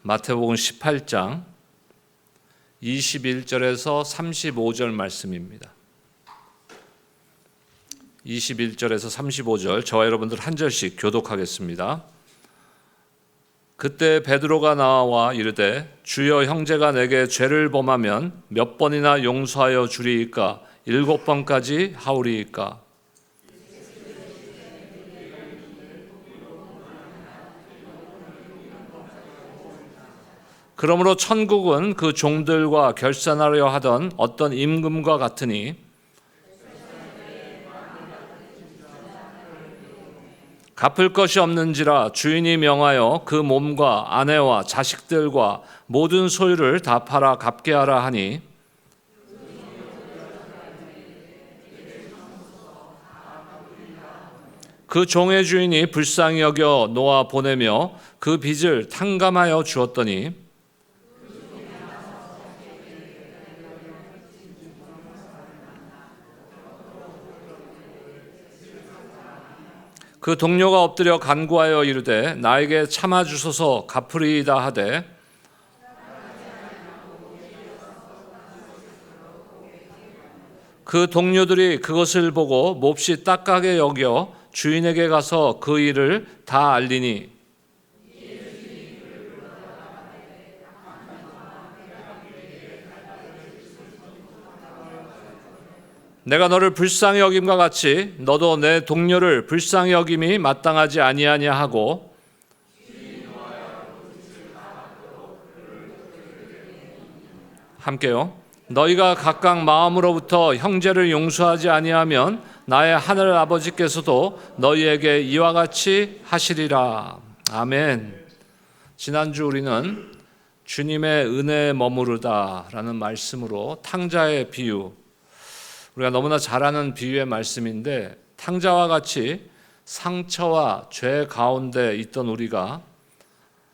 마태복음 18장 21절에서 35절 말씀입니다. 21절에서 35절 저와 여러분들 한 절씩 교독하겠습니다. 그때 베드로가 나와 이르되 주여 형제가 내게 죄를 범하면 몇 번이나 용서하여 주리이까 7번까지 하오리이까. 그러므로 천국은 그 종들과 결산하려 하던 어떤 임금과 같으니 갚을 것이 없는지라 주인이 명하여 그 몸과 아내와 자식들과 모든 소유를 다 팔아 갚게 하라 하니 그 종의 주인이 불쌍히 여겨 놓아 보내며 그 빚을 탕감하여 주었더니 그 동료가 엎드려 간구하여 이르되 나에게 참아 주소서 갚으리이다 하되 그 동료들이 그것을 보고 몹시 딱하게 여겨 주인에게 가서 그 일을 다 알리니 내가 너를 불쌍히 여김과 같이 너도 내 동료를 불쌍히 여김이 마땅하지 아니하냐 하고 함께요. 너희가 각각 마음으로부터 형제를 용서하지 아니하면 나의 하늘 아버지께서도 너희에게 이와 같이 하시리라. 아멘. 지난주 우리는 주님의 은혜에 머무르다라는 말씀으로 탕자의 비유, 우리가 너무나 잘 아는 비유의 말씀인데 탕자와 같이 상처와 죄 가운데 있던 우리가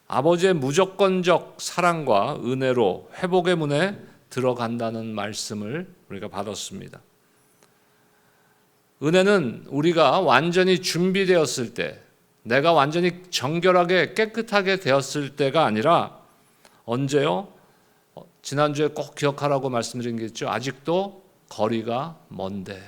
아버지의 무조건적 사랑과 은혜로 회복의 문에 들어간다는 말씀을 우리가 받았습니다. 은혜는 우리가 완전히 준비되었을 때, 내가 완전히 정결하게 깨끗하게 되었을 때가 아니라 언제요? 지난주에 꼭 기억하라고 말씀드린 게 있죠. 아직도 거리가 먼데,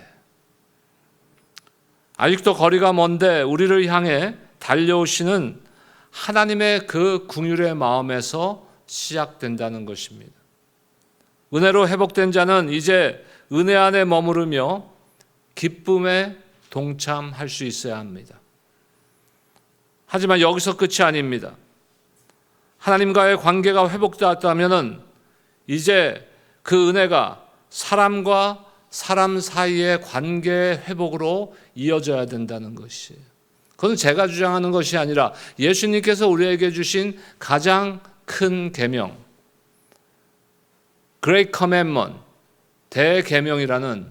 아직도 거리가 먼데 우리를 향해 달려오시는 하나님의 그 긍휼의 마음에서 시작된다는 것입니다. 은혜로 회복된 자는 이제 은혜 안에 머무르며 기쁨에 동참할 수 있어야 합니다. 하지만 여기서 끝이 아닙니다. 하나님과의 관계가 회복되었다면 이제 그 은혜가 사람과 사람 사이의 관계 회복으로 이어져야 된다는 것이에요. 그건 제가 주장하는 것이 아니라 예수님께서 우리에게 주신 가장 큰 계명, Great Commandment, 대계명이라는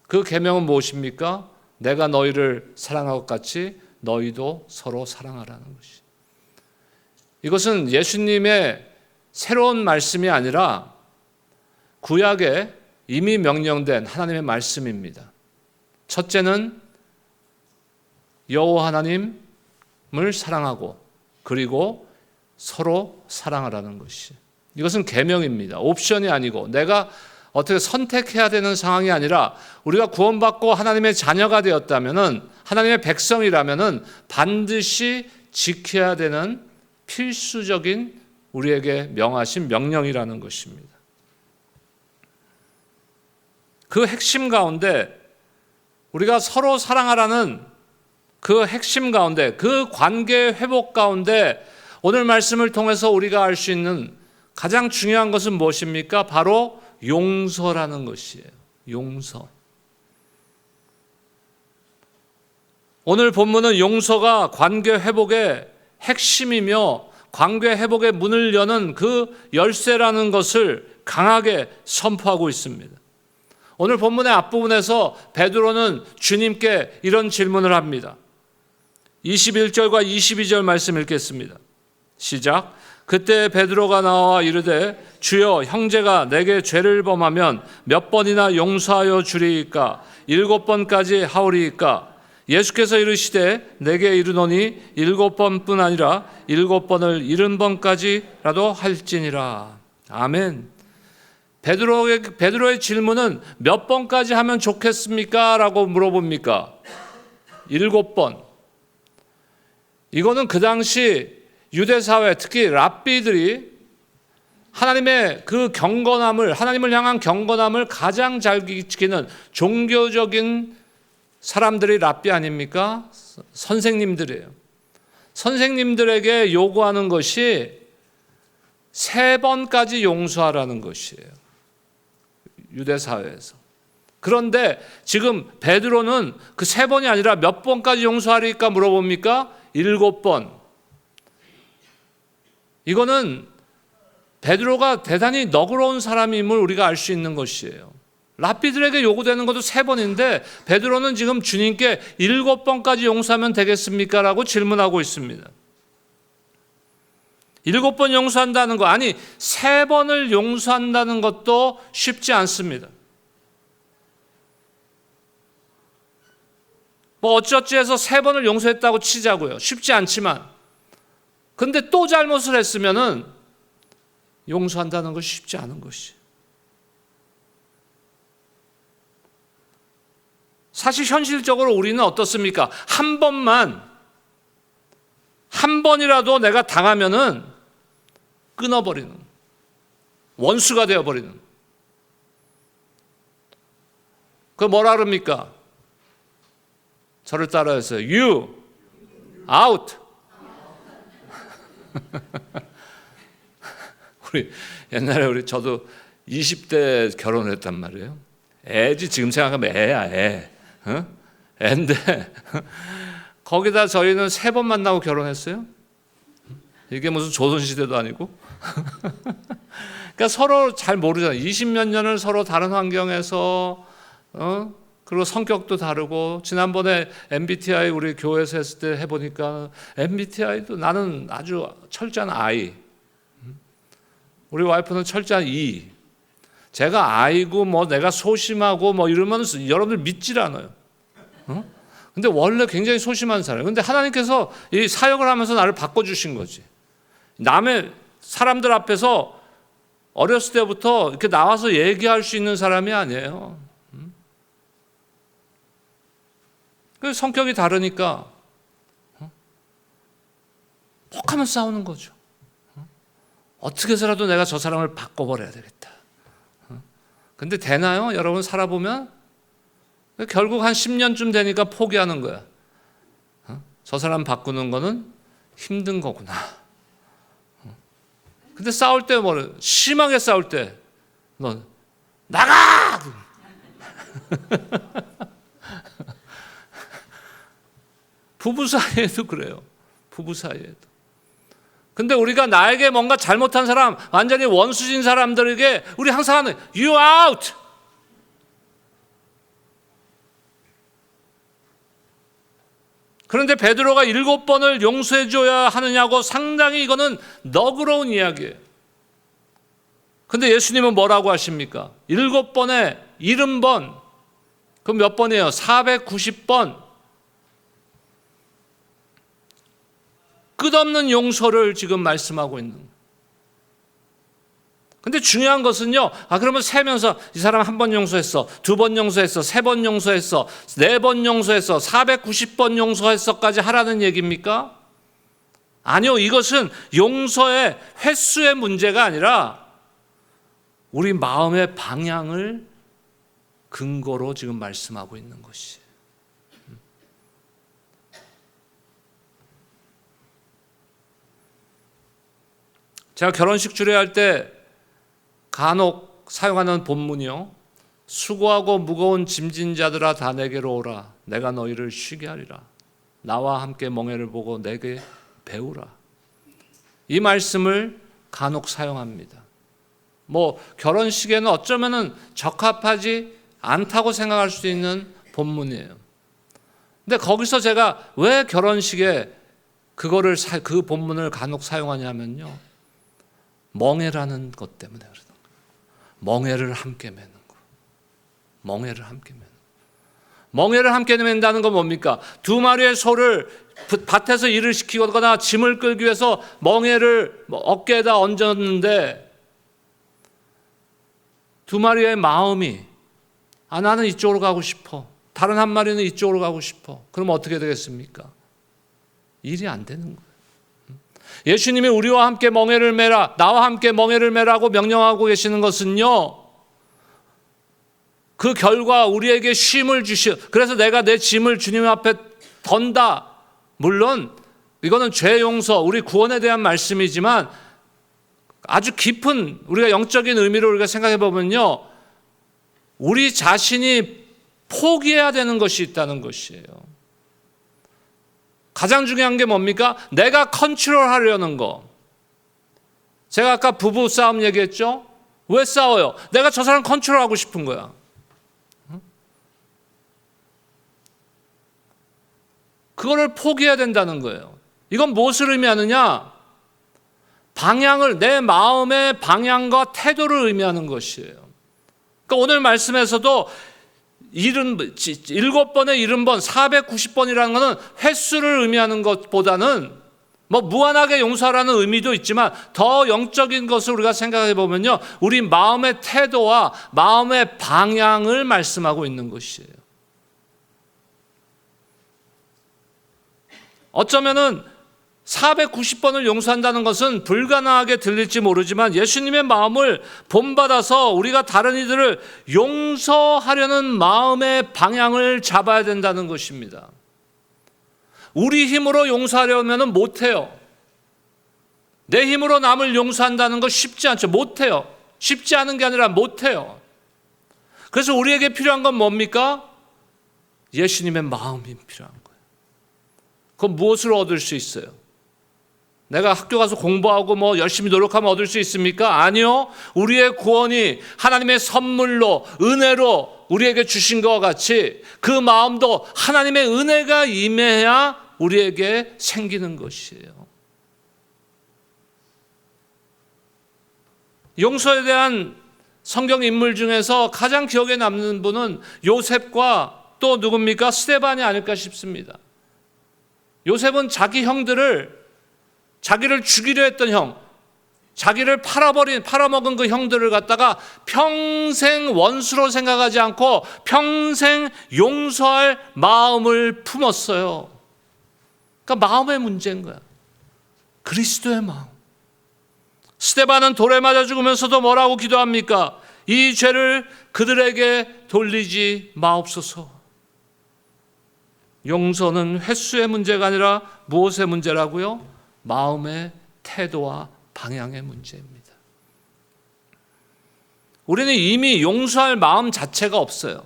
그 계명은 무엇입니까? 내가 너희를 사랑한 것 같이 너희도 서로 사랑하라는 것이. 이것은 예수님의 새로운 말씀이 아니라 구약에 이미 명령된 하나님의 말씀입니다. 첫째는 여호와 하나님을 사랑하고 그리고 서로 사랑하라는 것이. 이것은 계명입니다. 옵션이 아니고 내가 어떻게 선택해야 되는 상황이 아니라 우리가 구원받고 하나님의 자녀가 되었다면, 하나님의 백성이라면 반드시 지켜야 되는 필수적인 우리에게 명하신 명령이라는 것입니다. 그 핵심 가운데 우리가 서로 사랑하라는 그 핵심 가운데, 그 관계 회복 가운데 오늘 말씀을 통해서 우리가 알 수 있는 가장 중요한 것은 무엇입니까? 바로 용서라는 것이에요. 용서. 오늘 본문은 용서가 관계 회복의 핵심이며 관계 회복의 문을 여는 그 열쇠라는 것을 강하게 선포하고 있습니다. 오늘 본문의 앞부분에서 베드로는 주님께 이런 질문을 합니다. 21절과 22절 말씀 읽겠습니다. 시작. 그때 베드로가 나와 이르되 주여 형제가 내게 죄를 범하면 몇 번이나 용서하여 주리이까? 7번까지 하오리이까? 예수께서 이르시되 내게 이르노니 7번뿐 아니라 7번을 70번까지라도 할지니라. 아멘. 베드로의 질문은 몇 번까지 하면 좋겠습니까? 라고 물어봅니까? 7번. 이거는 그 당시 유대사회, 특히 랍비들이 하나님의 그 경건함을, 하나님을 향한 경건함을 가장 잘 지키는 종교적인 사람들이 랍비 아닙니까? 선생님들이에요. 선생님들에게 요구하는 것이 3번까지 용서하라는 것이에요. 유대사회에서. 그런데 지금 베드로는 그 3번이 아니라 몇 번까지 용서하리까 물어봅니까? 7번. 이거는 베드로가 대단히 너그러운 사람임을 우리가 알 수 있는 것이에요. 랍비들에게 요구되는 것도 3번인데 베드로는 지금 주님께 7번까지 용서하면 되겠습니까? 라고 질문하고 있습니다. 7번 용서한다는 거, 아니 3번을 용서한다는 것도 쉽지 않습니다. 뭐 어찌어찌 해서 3번을 용서했다고 치자고요. 쉽지 않지만. 근데 또 잘못을 했으면은 용서한다는 것이 쉽지 않은 것이. 사실 현실적으로 우리는 어떻습니까? 한 번이라도 내가 당하면은 끊어버리는, 원수가 되어버리는. 그 뭐라 그럽니까? 저를 따라해서 You out. 옛날에 저도 20대 결혼했단 말이에요. 애지, 지금 생각하면 애야, 애. 어? 애인데 거기다 저희는 3번 만나고 결혼했어요. 이게 무슨 조선시대도 아니고. 그러니까 서로 잘 모르잖아요. 20몇 년을 서로 다른 환경에서, 그리고 성격도 다르고. 지난번에 MBTI 우리 교회에서 했을 때 해보니까 MBTI도 나는 아주 철저한 I, 우리 와이프는 철저한 E. 제가 I고 뭐 내가 소심하고 뭐 이러면 여러분들 믿질 않아요. 근데 원래 굉장히 소심한 사람이에요. 근데 하나님께서 이 사역을 하면서 나를 바꿔주신 거지. 남의 사람들 앞에서 어렸을 때부터 이렇게 나와서 얘기할 수 있는 사람이 아니에요. 그 성격이 다르니까 혹하면 싸우는 거죠. 어떻게 해서라도 내가 저 사람을 바꿔버려야 되겠다. 근데 되나요? 여러분 살아보면 결국 한 10년쯤 되니까 포기하는 거야. 저 사람 바꾸는 거는 힘든 거구나. 근데 싸울 때 심하게 싸울 때 너 나가! 부부 사이에도 그래요. 부부 사이에도. 근데 우리가 나에게 뭔가 잘못한 사람, 완전히 원수진 사람들에게 우리 항상 하는 You out! 그런데 베드로가 7번을 용서해 줘야 하느냐고 상당히 이거는 너그러운 이야기예요. 근데 예수님은 뭐라고 하십니까? 7번에 70번. 그럼 몇 번이에요? 490번. 끝없는 용서를 지금 말씀하고 있는 거예요. 근데 중요한 것은요, 그러면 세면서 이 사람 1번 용서했어, 2번 용서했어, 3번 용서했어, 4번 용서했어, 490번 용서했어까지 하라는 얘기입니까? 아니요, 이것은 용서의 횟수의 문제가 아니라 우리 마음의 방향을 근거로 지금 말씀하고 있는 것이에요. 제가 결혼식 주례할 때 간혹 사용하는 본문이요. 수고하고 무거운 짐진 자들아 다 내게로 오라. 내가 너희를 쉬게 하리라. 나와 함께 멍에를 보고 내게 배우라. 이 말씀을 간혹 사용합니다. 뭐 결혼식에는 어쩌면은 적합하지 않다고 생각할 수 있는 본문이에요. 근데 거기서 제가 왜 결혼식에 그 본문을 간혹 사용하냐면요. 멍에라는 것 때문에 그러는 거예요. 멍에를 함께 매는 거. 멍에를 함께 매는 거. 멍에를 함께 맨다는 건 뭡니까? 두 마리의 소를 밭에서 일을 시키거나 짐을 끌기 위해서 멍에를 어깨에다 얹었는데 두 마리의 마음이 나는 이쪽으로 가고 싶어. 다른 한 마리는 이쪽으로 가고 싶어. 그럼 어떻게 되겠습니까? 일이 안 되는 거예요. 예수님이 우리와 함께 멍에를 매라, 나와 함께 멍에를 매라고 명령하고 계시는 것은요, 그 결과 우리에게 쉼을 주시오. 그래서 내가 내 짐을 주님 앞에 던다. 물론 이거는 죄 용서, 우리 구원에 대한 말씀이지만 아주 깊은 우리가 영적인 의미로 우리가 생각해 보면요, 우리 자신이 포기해야 되는 것이 있다는 것이에요. 가장 중요한 게 뭡니까? 내가 컨트롤하려는 거. 제가 아까 부부 싸움 얘기했죠? 왜 싸워요? 내가 저 사람 컨트롤하고 싶은 거야. 그거를 포기해야 된다는 거예요. 이건 무엇을 의미하느냐? 방향을, 내 마음의 방향과 태도를 의미하는 것이에요. 그러니까 오늘 말씀에서도 7번에 70번, 490번이라는 것은 횟수를 의미하는 것보다는 무한하게 용서하라는 의미도 있지만 더 영적인 것을 우리가 생각해 보면요, 우리 마음의 태도와 마음의 방향을 말씀하고 있는 것이에요. 어쩌면은 490번을 용서한다는 것은 불가능하게 들릴지 모르지만 예수님의 마음을 본받아서 우리가 다른 이들을 용서하려는 마음의 방향을 잡아야 된다는 것입니다. 우리 힘으로 용서하려면 못해요. 내 힘으로 남을 용서한다는 거 쉽지 않죠. 못해요. 쉽지 않은 게 아니라 못해요. 그래서 우리에게 필요한 건 뭡니까? 예수님의 마음이 필요한 거예요. 그럼 무엇을 얻을 수 있어요? 내가 학교 가서 공부하고 열심히 노력하면 얻을 수 있습니까? 아니요. 우리의 구원이 하나님의 선물로, 은혜로 우리에게 주신 것과 같이 그 마음도 하나님의 은혜가 임해야 우리에게 생기는 것이에요. 용서에 대한 성경 인물 중에서 가장 기억에 남는 분은 요셉과 또 누굽니까? 스데반이 아닐까 싶습니다. 요셉은 자기 형들을, 자기를 죽이려 했던 형, 자기를 팔아먹은 그 형들을 갖다가 평생 원수로 생각하지 않고 평생 용서할 마음을 품었어요. 그러니까 마음의 문제인 거야. 그리스도의 마음. 스데반은 돌에 맞아 죽으면서도 뭐라고 기도합니까? 이 죄를 그들에게 돌리지 마옵소서. 용서는 횟수의 문제가 아니라 무엇의 문제라고요? 마음의 태도와 방향의 문제입니다. 우리는 이미 용서할 마음 자체가 없어요.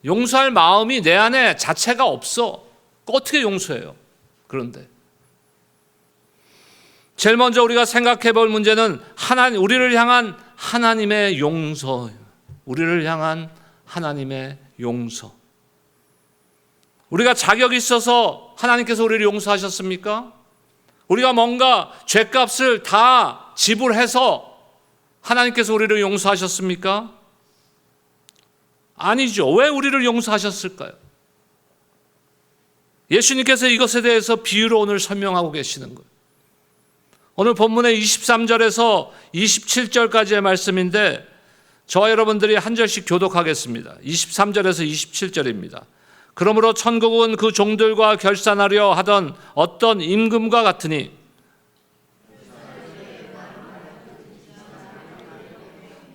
용서할 마음이 내 안에 자체가 없어. 어떻게 용서해요? 그런데 제일 먼저 우리가 생각해 볼 문제는 우리를 향한 하나님의 용서예요. 우리를 향한 하나님의 용서. 우리가 자격이 있어서 하나님께서 우리를 용서하셨습니까? 우리가 뭔가 죄값을 다 지불해서 하나님께서 우리를 용서하셨습니까? 아니죠. 왜 우리를 용서하셨을까요? 예수님께서 이것에 대해서 비유로 오늘 설명하고 계시는 거예요. 오늘 본문의 23절에서 27절까지의 말씀인데 저와 여러분들이 한 절씩 교독하겠습니다. 23절에서 27절입니다. 그러므로 천국은 그 종들과 결산하려 하던 어떤 임금과 같으니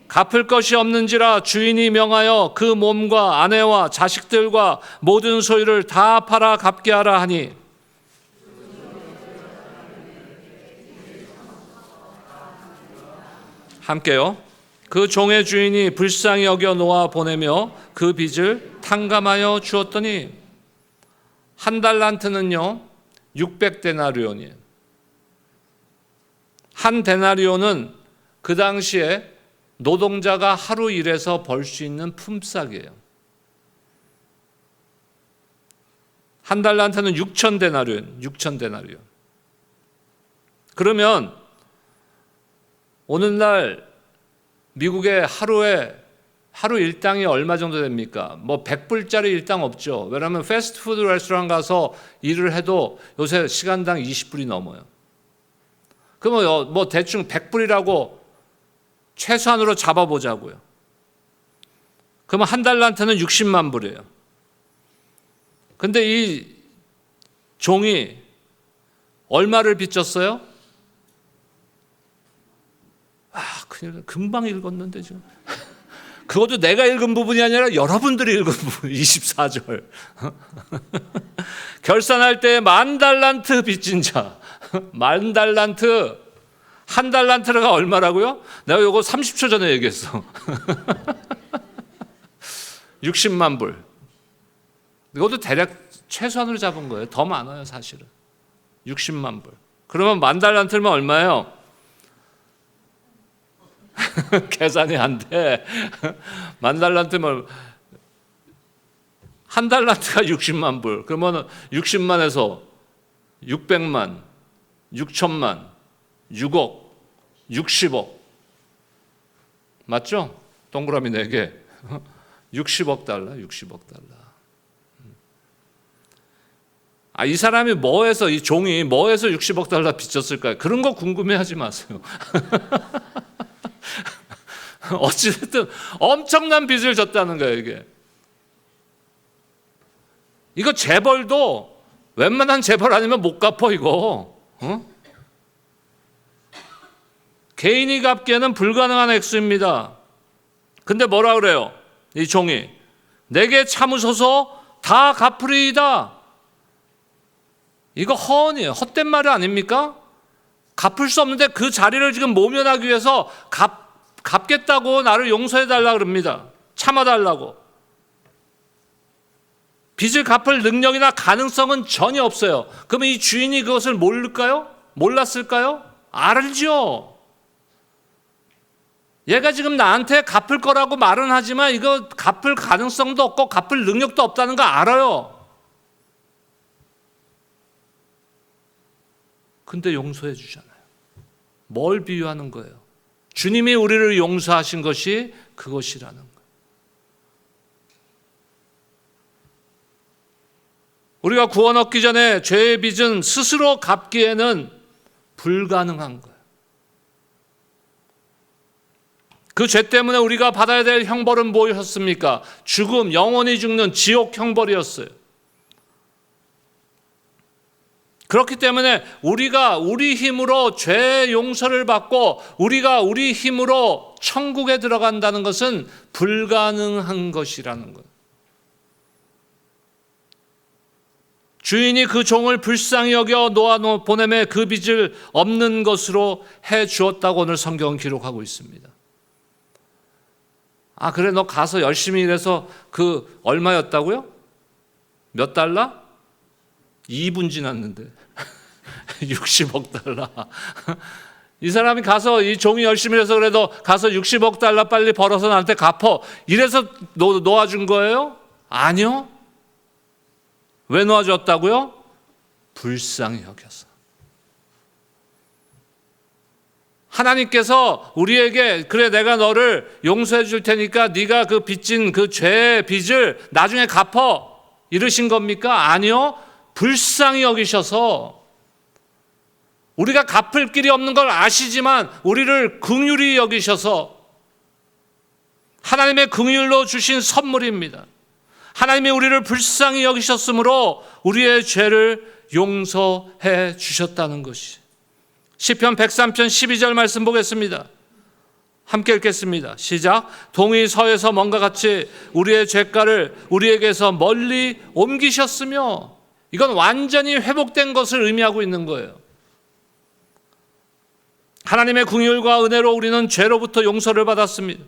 갚을 것이 없는지라 주인이 명하여 그 몸과 아내와 자식들과 모든 소유를 다 팔아 갚게 하라 하니 함께요. 그 종의 주인이 불쌍히 여겨 놓아 보내며 그 빚을 탕감하여 주었더니 한 달란트는요 600데나리온이에요. 한 데나리온은 그 당시에 노동자가 하루 일해서 벌 수 있는 품삯이에요. 한 달란트는 6,000데나리온. 그러면 오늘날 미국에 하루에 하루 일당이 얼마 정도 됩니까? 뭐 100불짜리 일당 없죠. 왜냐하면 패스트푸드 레스토랑 가서 일을 해도 요새 시간당 20불이 넘어요. 그러면 뭐 대충 100불이라고 최소한으로 잡아보자고요. 그러면 한 달란트는 60만 불이에요. 근데 이 종이 얼마를 빚졌어요? 큰일 나. 금방 읽었는데 지금. 그것도 내가 읽은 부분이 아니라 여러분들이 읽은 부분, 24절. 결산할 때 10,000달란트 빚진 자. 10,000달란트. 한 달란트가 얼마라고요? 내가 이거 30초 전에 얘기했어. 60만 불. 이것도 대략 최소한으로 잡은 거예요. 더 많아요, 사실은. 60만 불. 그러면 10,000달란트면 얼마예요? 계산이 안 돼. 10,000달란트면 한 달란트가 60만 불. 그러면 60만에서 600만, 6천만, 6억, 60억. 맞죠? 동그라미 4개. 60억 달러, 60억 달러. 이 사람이 뭐해서, 이 종이 뭐해서 60억 달러 빚졌을까요? 그런 거 궁금해하지 마세요. 어찌됐든 엄청난 빚을 졌다는 거예요, 이게. 이거 재벌도 웬만한 재벌 아니면 못 갚어, 이거. 개인이 갚기에는 불가능한 액수입니다. 근데 뭐라 그래요? 이 종이. 내게 참으소서 다 갚으리이다. 이거 허언이에요. 헛된 말이 아닙니까? 갚을 수 없는데 그 자리를 지금 모면하기 위해서 갚겠다고 나를 용서해달라 그럽니다. 참아달라고. 빚을 갚을 능력이나 가능성은 전혀 없어요. 그러면 이 주인이 그것을 모를까요? 몰랐을까요? 알죠. 얘가 지금 나한테 갚을 거라고 말은 하지만 이거 갚을 가능성도 없고 갚을 능력도 없다는 거 알아요. 근데 용서해 주잖아요. 뭘 비유하는 거예요? 주님이 우리를 용서하신 것이 그것이라는 거예요. 우리가 구원 얻기 전에 죄의 빚은 스스로 갚기에는 불가능한 거예요. 그 죄 때문에 우리가 받아야 될 형벌은 무엇이었습니까? 죽음, 영원히 죽는 지옥 형벌이었어요. 그렇기 때문에 우리가 우리 힘으로 죄 용서를 받고 우리가 우리 힘으로 천국에 들어간다는 것은 불가능한 것이라는 거예요. 주인이 그 종을 불쌍히 여겨 놓아 보내매 그 빚을 없는 것으로 해 주었다고 오늘 성경은 기록하고 있습니다. 그래 너 가서 열심히 일해서 그 얼마였다고요? 몇 달러? 2분 지났는데 60억 달러. 이 사람이 가서 이 종이 열심히 해서 그래도 가서 60억 달러 빨리 벌어서 나한테 갚어. 이래서 놓아준 거예요? 아니요. 왜 놓아줬다고요? 불쌍히 여겨서. 하나님께서 우리에게 그래 내가 너를 용서해 줄 테니까 네가 그 빚진 그 죄의 빚을 나중에 갚어 이러신 겁니까? 아니요. 불쌍히 여기셔서 우리가 갚을 길이 없는 걸 아시지만 우리를 긍휼히 여기셔서 하나님의 긍휼로 주신 선물입니다. 하나님이 우리를 불쌍히 여기셨으므로 우리의 죄를 용서해 주셨다는 것이. 시편 103편 12절 말씀 보겠습니다. 함께 읽겠습니다. 시작. 동이 서에서 먼가 같이 우리의 죄가를 우리에게서 멀리 옮기셨으며, 이건 완전히 회복된 것을 의미하고 있는 거예요. 하나님의 긍휼과 은혜로 우리는 죄로부터 용서를 받았습니다.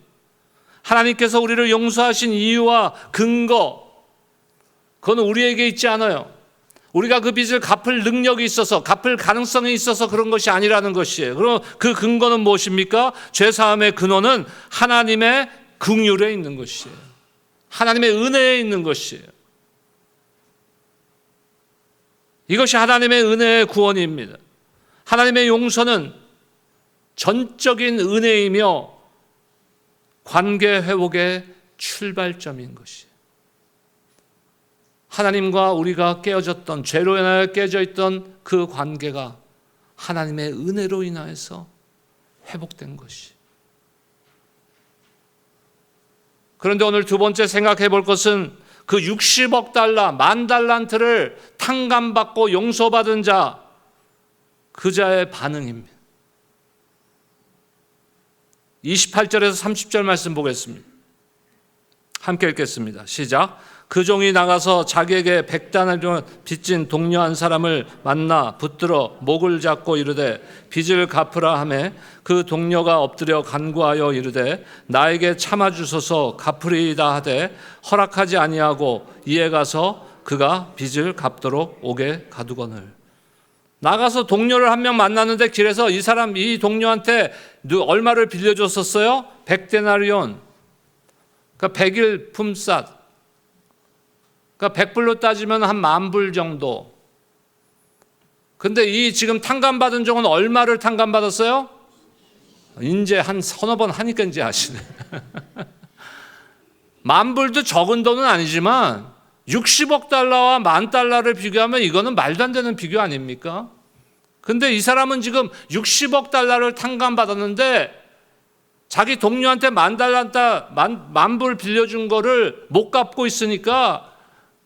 하나님께서 우리를 용서하신 이유와 근거, 그건 우리에게 있지 않아요. 우리가 그 빚을 갚을 능력이 있어서, 갚을 가능성이 있어서 그런 것이 아니라는 것이에요. 그럼 그 근거는 무엇입니까? 죄사함의 근원은 하나님의 긍휼에 있는 것이에요. 하나님의 은혜에 있는 것이에요. 이것이 하나님의 은혜의 구원입니다. 하나님의 용서는 전적인 은혜이며 관계 회복의 출발점인 것이. 하나님과 우리가 깨어졌던, 죄로 인하여 깨져 있던 그 관계가 하나님의 은혜로 인하여서 회복된 것이. 그런데 오늘 두 번째 생각해 볼 것은 그 60억 달러, 만 달란트를 탕감받고 용서받은 자, 그 자의 반응입니다. 28절에서 30절 말씀 보겠습니다. 함께 읽겠습니다. 시작. 그 종이 나가서 자기에게 100다나리온을 빚진 동료 한 사람을 만나 붙들어 목을 잡고 이르되 빚을 갚으라 하매 그 동료가 엎드려 간구하여 이르되 나에게 참아 주소서 갚으리이다 하되 허락하지 아니하고 이에 가서 그가 빚을 갚도록 옥에 가두거늘. 나가서 동료를 한 명 만났는데 길에서 이 동료한테 얼마를 빌려줬었어요? 100데나리온. 그러니까 100일 품삯. 그러니까 100불로 따지면 한 10,000불 정도. 근데 이 지금 탕감받은 종은 얼마를 탕감받았어요? 이제 한 서너 번 하니까 이제 아시네. 10,000불도 적은 돈은 아니지만 60억 달러와 10,000달러를 비교하면 이거는 말도 안 되는 비교 아닙니까? 근데 이 사람은 지금 60억 달러를 탕감받았는데 자기 동료한테 10,000불 빌려준 거를 못 갚고 있으니까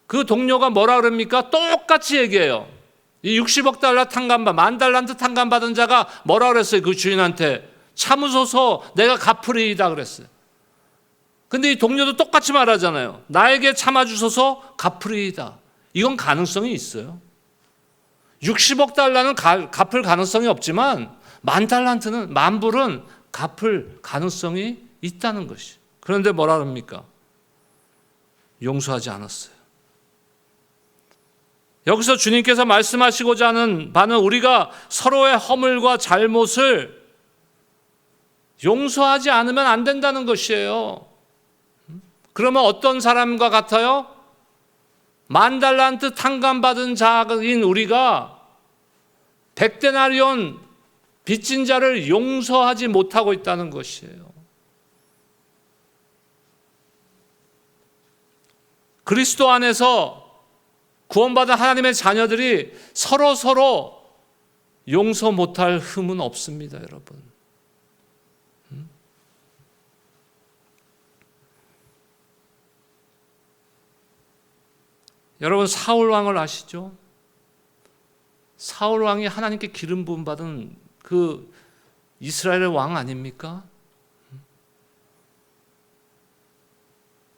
그 동료가 뭐라 그럽니까? 똑같이 얘기해요. 이 60억 달러 탕감받, 10,000달란트 탕감받은 자가 뭐라 그랬어요? 그 주인한테 참으소서 내가 갚으리이다 그랬어요. 근데 이 동료도 똑같이 말하잖아요. 나에게 참아주소서 갚으리이다. 이건 가능성이 있어요. 60억 달러는 갚을 가능성이 없지만 10,000달란트는 10,000불은 갚을 가능성이 있다는 것이. 그런데 뭐라 그럽니까? 용서하지 않았어요. 여기서 주님께서 말씀하시고자 하는 바는 우리가 서로의 허물과 잘못을 용서하지 않으면 안 된다는 것이에요. 그러면 어떤 사람과 같아요? 10,000달란트 탕감받은 자인 우리가 100데나리온 빚진 자를 용서하지 못하고 있다는 것이에요. 그리스도 안에서 구원받은 하나님의 자녀들이 서로 용서 못할 흠은 없습니다, 여러분. 여러분 사울 왕을 아시죠? 사울 왕이 하나님께 기름 부음 받은 그 이스라엘의 왕 아닙니까?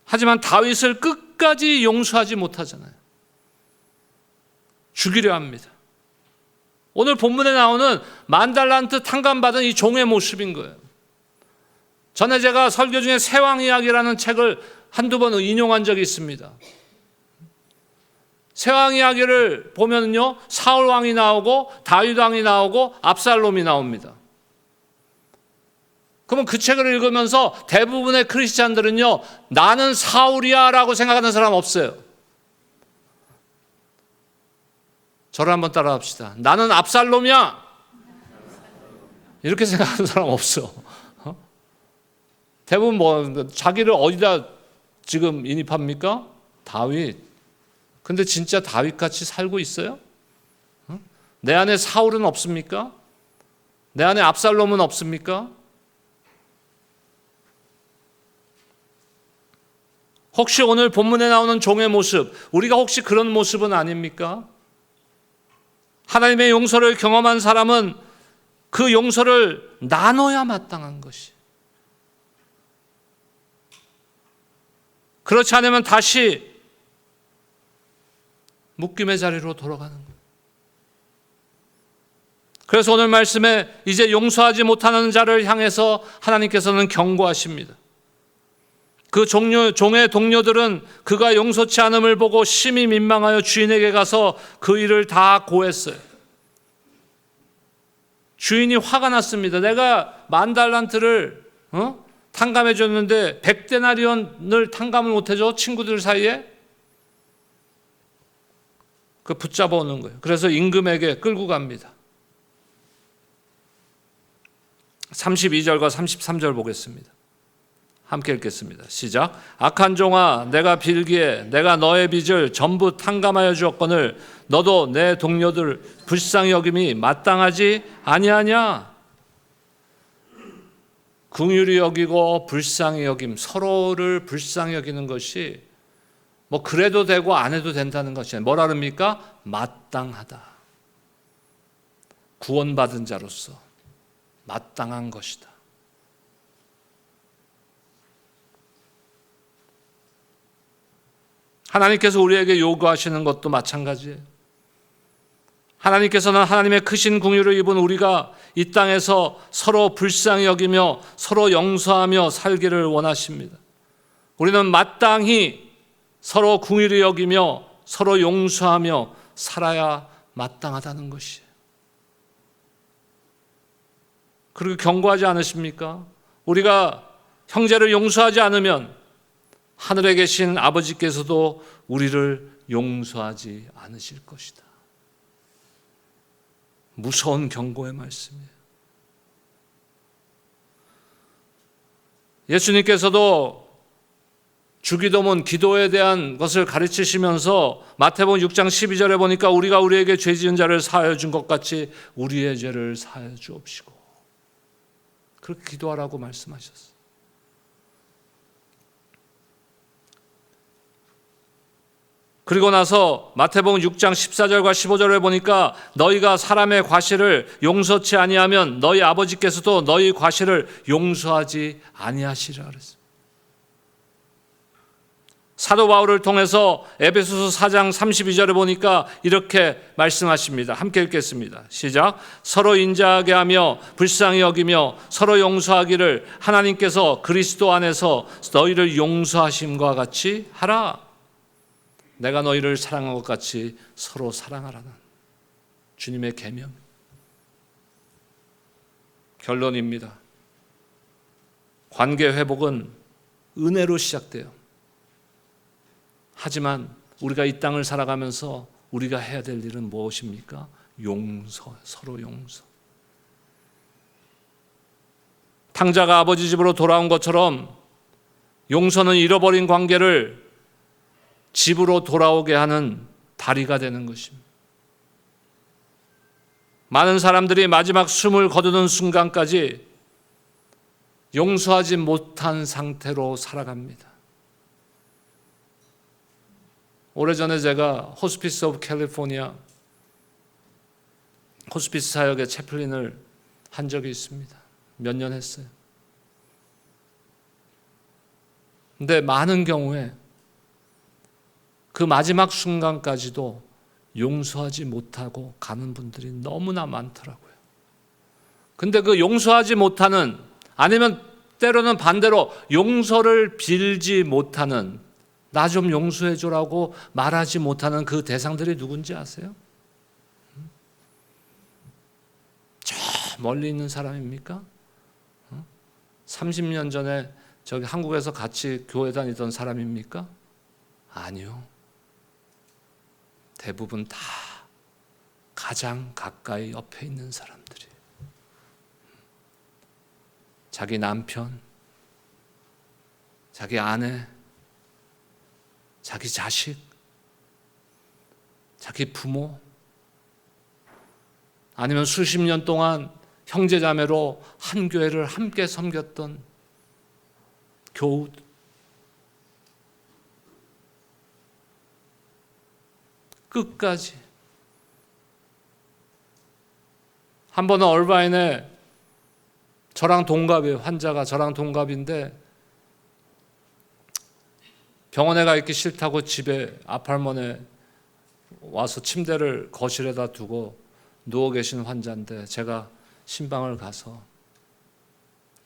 하지만 다윗을 끝까지 용서하지 못하잖아요. 죽이려 합니다. 오늘 본문에 나오는 10,000달란트 탕감받은 이 종의 모습인 거예요. 전에 제가 설교 중에 새왕 이야기라는 책을 한두 번 인용한 적이 있습니다. 새왕 이야기를 보면요, 사울 왕이 나오고 다윗 왕이 나오고 압살롬이 나옵니다. 그러면 그 책을 읽으면서 대부분의 크리스찬들은요, 나는 사울이야 라고 생각하는 사람 없어요. 저를 한번 따라 합시다. 나는 압살롬이야. 이렇게 생각하는 사람 없어. 대부분 자기를 어디다 지금 인입합니까? 다윗. 근데 진짜 다윗같이 살고 있어요? 내 안에 사울은 없습니까? 내 안에 압살롬은 없습니까? 혹시 오늘 본문에 나오는 종의 모습, 우리가 혹시 그런 모습은 아닙니까? 하나님의 용서를 경험한 사람은 그 용서를 나눠야 마땅한 것이. 그렇지 않으면 다시 묶임의 자리로 돌아가는 거예요. 그래서 오늘 말씀에 이제 용서하지 못하는 자를 향해서 하나님께서는 경고하십니다. 그 종의 동료들은 그가 용서치 않음을 보고 심히 민망하여 주인에게 가서 그 일을 다 고했어요. 주인이 화가 났습니다. 내가 10,000달란트를 탕감해 줬는데 100데나리온을 탕감을 못 해줘? 친구들 사이에? 그 붙잡아 오는 거예요. 그래서 임금에게 끌고 갑니다. 32절과 33절 보겠습니다. 함께 읽겠습니다. 시작. 악한 종아, 내가 빌기에 내가 너의 빚을 전부 탕감하여 주었거늘 너도 내 동료들 불쌍히 여김이 마땅하지 아니하냐? 긍휼히 여기고 불쌍히 여김, 서로를 불쌍히 여기는 것이 뭐 그래도 되고 안 해도 된다는 것이 뭐라 그럽니까? 마땅하다. 구원받은 자로서 마땅한 것이다. 하나님께서 우리에게 요구하시는 것도 마찬가지예요. 하나님께서는 하나님의 크신 긍휼을 입은 우리가 이 땅에서 서로 불쌍히 여기며 서로 용서하며 살기를 원하십니다. 우리는 마땅히 서로 긍휼히 여기며 서로 용서하며 살아야 마땅하다는 것이에요. 그리고 경고하지 않으십니까? 우리가 형제를 용서하지 않으면 하늘에 계신 아버지께서도 우리를 용서하지 않으실 것이다. 무서운 경고의 말씀이에요. 예수님께서도 주기도문 기도에 대한 것을 가르치시면서 마태복음 6장 12절에 보니까 우리가 우리에게 죄 지은 자를 사하여 준 것 같이 우리의 죄를 사하여 주옵시고, 그렇게 기도하라고 말씀하셨어요. 그리고 나서 마태복음 6장 14절과 15절에 보니까 너희가 사람의 과실을 용서치 아니하면 너희 아버지께서도 너희 과실을 용서하지 아니하시리라 그랬어요. 사도 바울을 통해서 에베소서 4장 32절에 보니까 이렇게 말씀하십니다. 함께 읽겠습니다. 시작. 서로 인자하게 하며 불쌍히 여기며 서로 용서하기를 하나님께서 그리스도 안에서 너희를 용서하심과 같이 하라. 내가 너희를 사랑한 것 같이 서로 사랑하라는 주님의 계명. 결론입니다. 관계 회복은 은혜로 시작돼요. 하지만 우리가 이 땅을 살아가면서 우리가 해야 될 일은 무엇입니까? 용서, 서로 용서. 탕자가 아버지 집으로 돌아온 것처럼 용서는 잃어버린 관계를 집으로 돌아오게 하는 다리가 되는 것입니다. 많은 사람들이 마지막 숨을 거두는 순간까지 용서하지 못한 상태로 살아갑니다. 오래전에 제가 호스피스 오브 캘리포니아 호스피스 사역의 채플린을 한 적이 있습니다. 몇 년 했어요. 근데 많은 경우에 그 마지막 순간까지도 용서하지 못하고 가는 분들이 너무나 많더라고요. 근데 그 용서하지 못하는, 아니면 때로는 반대로 용서를 빌지 못하는, 나 좀 용서해줘라고 말하지 못하는 그 대상들이 누군지 아세요? 저 멀리 있는 사람입니까? 30년 전에 저기 한국에서 같이 교회 다니던 사람입니까? 아니요. 대부분 다 가장 가까이 옆에 있는 사람들이, 자기 남편, 자기 아내, 자기 자식, 자기 부모, 아니면 수십 년 동안 형제자매로 한 교회를 함께 섬겼던 교우, 끝까지. 한 번은 얼바인에 저랑 동갑이에요. 환자가 저랑 동갑인데 병원에 가 있기 싫다고 집에 아파트먼에 와서 침대를 거실에다 두고 누워 계신 환자인데 제가 신방을 가서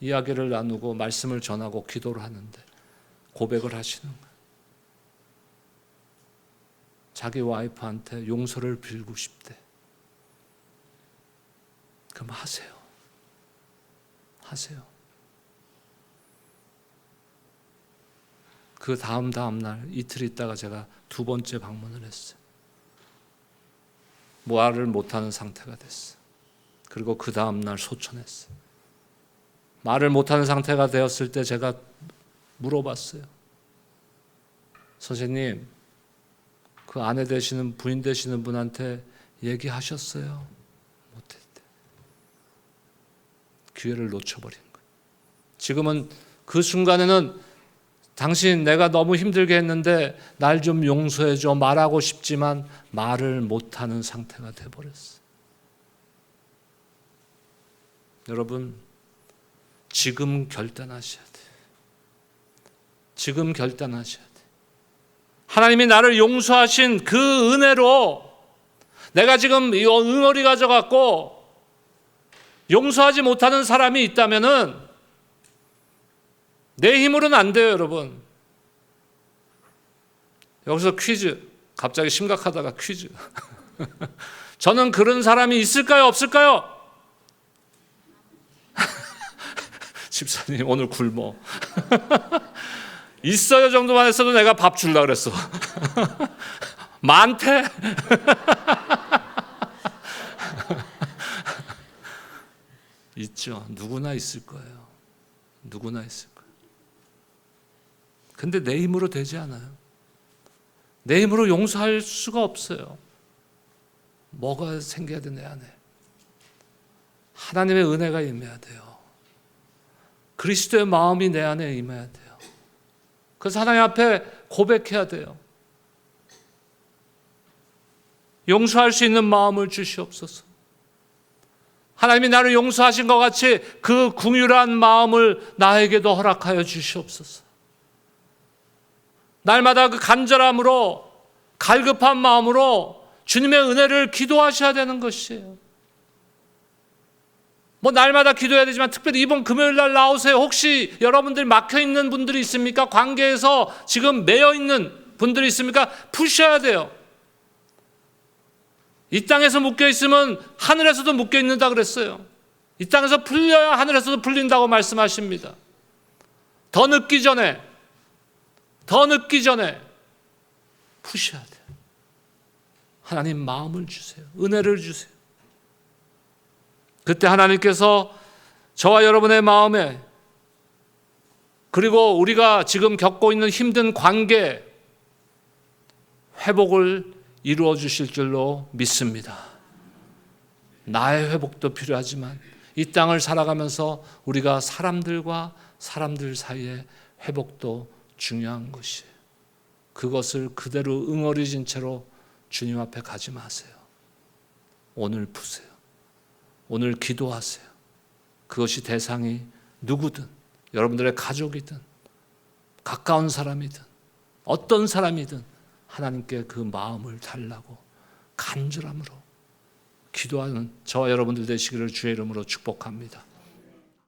이야기를 나누고 말씀을 전하고 기도를 하는데 고백을 하시는 거예요. 자기 와이프한테 용서를 빌고 싶대. 그럼 하세요. 하세요. 그 다음 날 이틀 있다가 제가 두 번째 방문을 했어요. 말을 못하는 상태가 됐어요. 그리고 그 다음 날 소천했어요. 말을 못하는 상태가 되었을 때 제가 물어봤어요. 선생님, 그 아내 되시는 부인 되시는 분한테 얘기하셨어요? 못했대. 기회를 놓쳐버린 거예요. 지금은 그 순간에는 당신 내가 너무 힘들게 했는데 날 좀 용서해줘 말하고 싶지만 말을 못하는 상태가 돼버렸어요. 여러분, 지금 결단하셔야 돼요. 지금 결단하셔야 돼요. 하나님이 나를 용서하신 그 은혜로 내가 지금 이 응어리 가져갖고 용서하지 못하는 사람이 있다면은 내 힘으로는 안 돼요, 여러분. 여기서 퀴즈. 갑자기 심각하다가 퀴즈. 저는 그런 사람이 있을까요, 없을까요? 집사님 오늘 굶어. 있어요 정도만 했어도 내가 밥 주려고 그랬어. 많대. 있죠. 누구나 있을 거예요. 누구나 있을 거예요. 근데 내 힘으로 되지 않아요. 내 힘으로 용서할 수가 없어요. 뭐가 생겨야 돼, 내 안에? 하나님의 은혜가 임해야 돼요. 그리스도의 마음이 내 안에 임해야 돼요. 그래서 하나님 앞에 고백해야 돼요. 용서할 수 있는 마음을 주시옵소서. 하나님이 나를 용서하신 것 같이 그 긍휼한 마음을 나에게도 허락하여 주시옵소서. 날마다 그 간절함으로 갈급한 마음으로 주님의 은혜를 기도하셔야 되는 것이에요. 뭐 날마다 기도해야 되지만 특별히 이번 금요일 날 나오세요. 혹시 여러분들 막혀있는 분들이 있습니까? 관계에서 지금 매여있는 분들이 있습니까? 푸셔야 돼요. 이 땅에서 묶여있으면 하늘에서도 묶여있는다 그랬어요. 이 땅에서 풀려야 하늘에서도 풀린다고 말씀하십니다. 더 늦기 전에 푸셔야 돼요. 하나님 마음을 주세요. 은혜를 주세요. 그때 하나님께서 저와 여러분의 마음에 그리고 우리가 지금 겪고 있는 힘든 관계 회복을 이루어 주실 줄로 믿습니다. 나의 회복도 필요하지만 이 땅을 살아가면서 우리가 사람들과 사람들 사이의 회복도 중요한 것이에요. 그것을 그대로 응어리진 채로 주님 앞에 가지 마세요. 오늘 푸세요. 오늘 기도하세요. 그것이 대상이 누구든 여러분들의 가족이든 가까운 사람이든 어떤 사람이든 하나님께 그 마음을 달라고 간절함으로 기도하는 저와 여러분들 되시기를 주의 이름으로 축복합니다.